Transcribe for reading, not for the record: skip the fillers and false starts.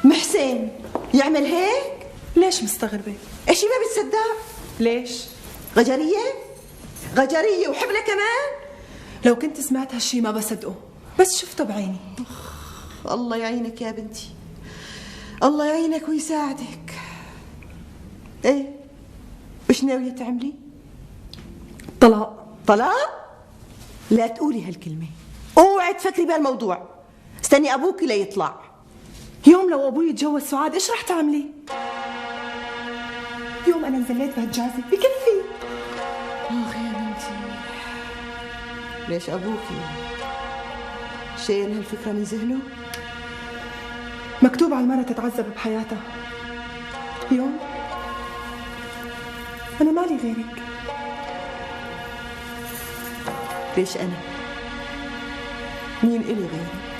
محسن يعمل هيك؟ ليش مستغربة؟ اشي ما بتصدق؟ ليش؟ غجرية وحبلة كمان؟ لو كنت سمعت هالشي ما بصدقه، بس شفته بعيني. الله يعينك يا بنتي، الله يعينك ويساعدك. ايه وش ناوية تعملي؟ طلاق؟ لا تقولي هالكلمة، اوعي تفكري بهالموضوع. استني ابوكي ليطلع. يوم لو ابوي يتجوز سعاد ايش رح تعملي؟ يوم انا نزلت بهالجازة بكفي. اخ يا بنتي، ليش ابوكي شيل هالفكرة من ذهنه؟ مكتوب على المرة تتعذب بحياتها. يوم انا مالي غيرك. ليش انا؟ مين إلي غيرك؟